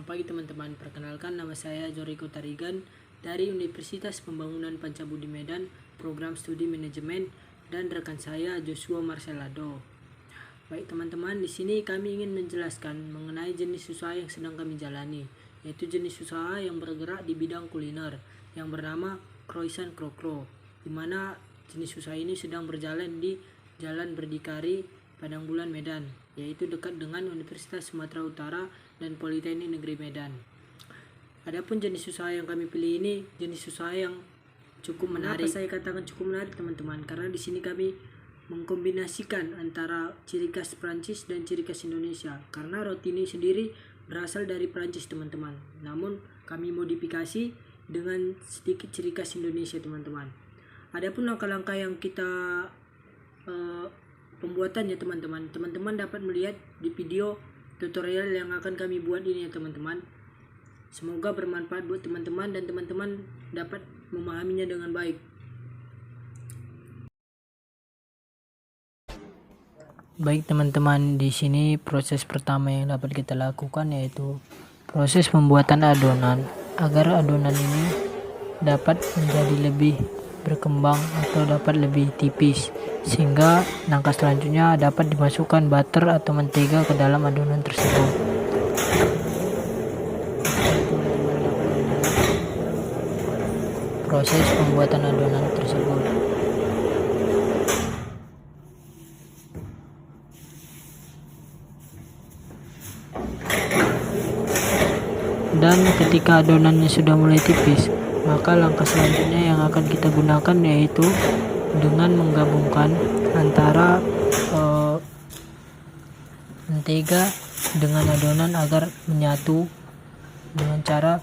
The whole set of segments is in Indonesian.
Selamat pagi teman-teman, perkenalkan nama saya Joriko Tarigan dari Universitas Pembangunan Pancabudi Medan, Program Studi Manajemen, dan rekan saya Joshua Marcelado. Baik teman-teman, di sini kami ingin menjelaskan mengenai jenis usaha yang sedang kami jalani, yaitu jenis usaha yang bergerak di bidang kuliner yang bernama Croissant Krokro, di mana jenis usaha ini sedang berjalan di Jalan Berdikari, Padang Bulan, Medan, yaitu dekat dengan Universitas Sumatera Utara dan Politeknik Negeri Medan. Adapun jenis usaha yang kami pilih ini jenis usaha yang cukup menarik. Kenapa saya katakan cukup menarik teman-teman? Karena di sini kami mengkombinasikan antara ciri khas Prancis dan ciri khas Indonesia. Karena roti ini sendiri berasal dari Prancis teman-teman, namun kami modifikasi dengan sedikit ciri khas Indonesia teman-teman. Adapun langkah-langkah yang kita pembuatannya teman-teman dapat melihat di video tutorial yang akan kami buat ini ya teman-teman. Semoga bermanfaat buat teman-teman dan teman-teman dapat memahaminya dengan baik. Baik teman-teman, di sini proses pertama yang dapat kita lakukan yaitu proses pembuatan adonan agar adonan ini dapat menjadi lebih berkembang atau dapat lebih tipis, sehingga langkah selanjutnya dapat dimasukkan butter atau mentega ke dalam adonan tersebut. Proses pembuatan adonan tersebut. Dan ketika adonannya sudah mulai tipis, maka langkah selanjutnya yang akan kita gunakan yaitu dengan menggabungkan antara mentega dengan adonan agar menyatu dengan cara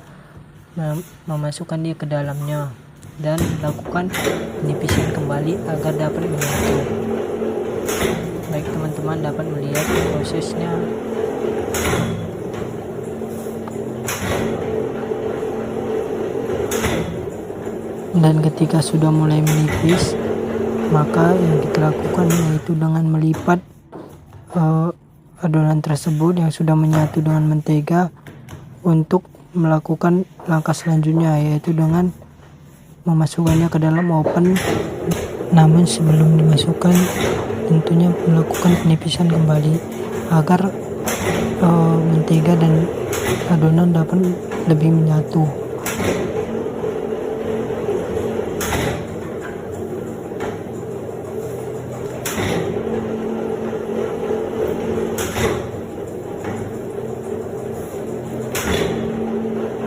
memasukkan dia ke dalamnya dan lakukan penipisan kembali agar dapat menyatu. Baik teman-teman dapat melihat prosesnya. Dan ketika sudah mulai menipis, maka yang kita lakukan yaitu dengan melipat adonan tersebut yang sudah menyatu dengan mentega untuk melakukan langkah selanjutnya, yaitu dengan memasukkannya ke dalam oven. Namun sebelum dimasukkan tentunya melakukan penipisan kembali agar mentega dan adonan dapat lebih menyatu.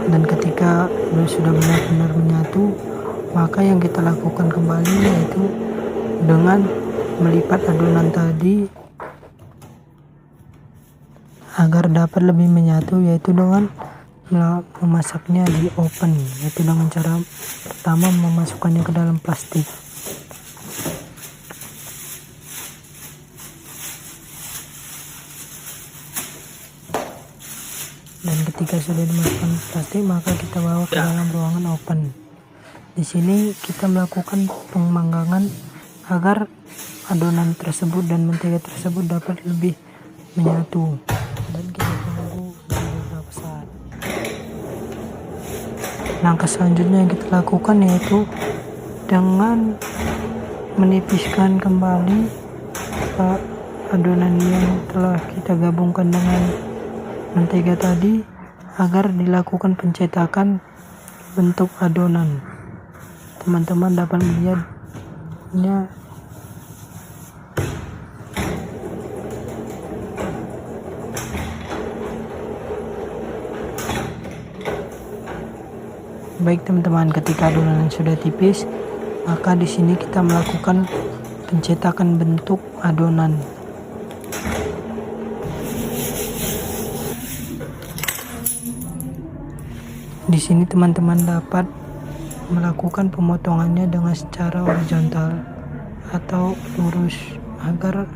Dan ketika sudah benar-benar menyatu, maka yang kita lakukan kembali yaitu dengan melipat adonan tadi agar dapat lebih menyatu, yaitu dengan memasaknya di oven, yaitu dengan cara pertama memasukkannya ke dalam plastik. Dan ketika sudah dimasukkan plastik, maka kita bawa ke dalam ruangan oven. Di sini kita melakukan pemanggangan agar adonan tersebut dan mentega tersebut dapat lebih menyatu. Dan kita tunggu beberapa saat. Langkah selanjutnya yang kita lakukan yaitu dengan menipiskan kembali adonan yang telah kita gabungkan dengan mentega tadi agar dilakukan pencetakan bentuk adonan. Teman-teman dapat melihatnya. Baik teman-teman, ketika adonan sudah tipis, maka di sini kita melakukan pencetakan bentuk adonan. Di sini teman-teman dapat melakukan pemotongannya dengan secara horizontal atau lurus agar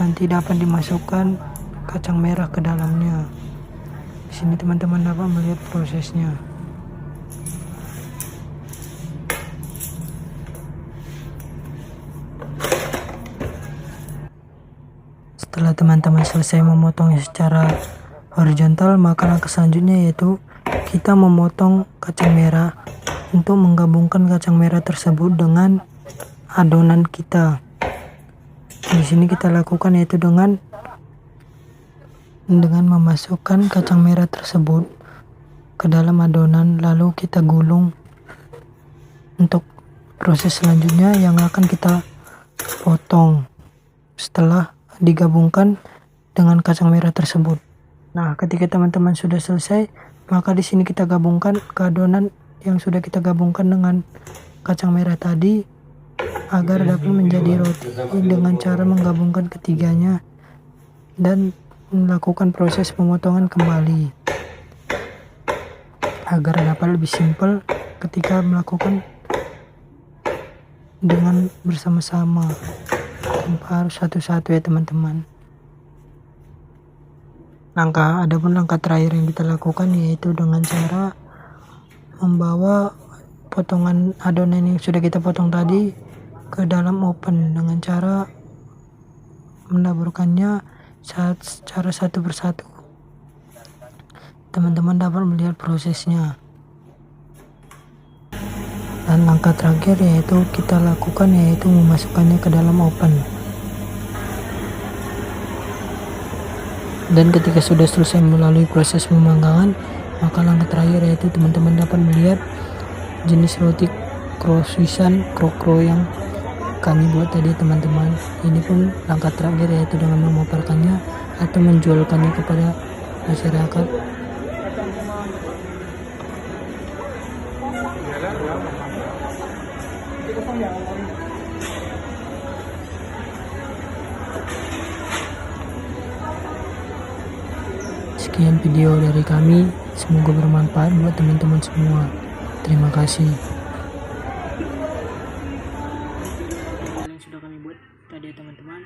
nanti dapat dimasukkan kacang merah ke dalamnya. Di sini teman-teman dapat melihat prosesnya. Setelah teman-teman selesai memotongnya secara horizontal, maka langkah selanjutnya yaitu kita memotong kacang merah untuk menggabungkan kacang merah tersebut dengan adonan kita. Di sini kita lakukan yaitu dengan memasukkan kacang merah tersebut ke dalam adonan, lalu kita gulung. Untuk proses selanjutnya yang akan kita potong setelah digabungkan dengan kacang merah tersebut. Nah, ketika teman-teman sudah selesai, maka di sini kita gabungkan ke adonan yang sudah kita gabungkan dengan kacang merah tadi agar dapat menjadi roti dengan cara menggabungkan ketiganya dan melakukan proses pemotongan kembali agar dapat lebih simpel ketika melakukan dengan bersama-sama tanpa harus satu-satu ya teman-teman. Adapun langkah terakhir yang kita lakukan yaitu dengan cara membawa potongan adonan yang sudah kita potong tadi ke dalam oven dengan cara menaburkannya secara satu persatu. Teman-teman dapat melihat prosesnya. Dan langkah terakhir yaitu kita lakukan yaitu memasukkannya ke dalam oven. Dan ketika sudah selesai melalui proses pemanggangan, maka langkah terakhir yaitu teman-teman dapat melihat jenis roti croissant krokro yang kami buat tadi teman-teman. Ini pun langkah terakhir yaitu dengan memaparkannya atau menjualkannya kepada masyarakat. Sekian video dari kami, semoga bermanfaat buat teman-teman semua. Terima kasih. Yang sudah kami buat tadi teman-teman,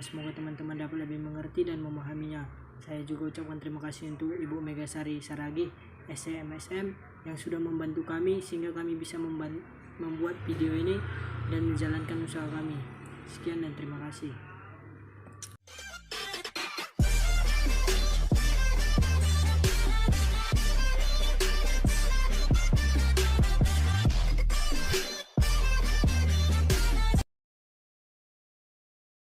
semoga teman-teman dapat lebih mengerti dan memahaminya. Saya juga ucapkan terima kasih untuk Ibu Megasari Saragih SMSM yang sudah membantu kami sehingga kami bisa membuat video ini dan menjalankan usaha kami. Sekian dan terima kasih.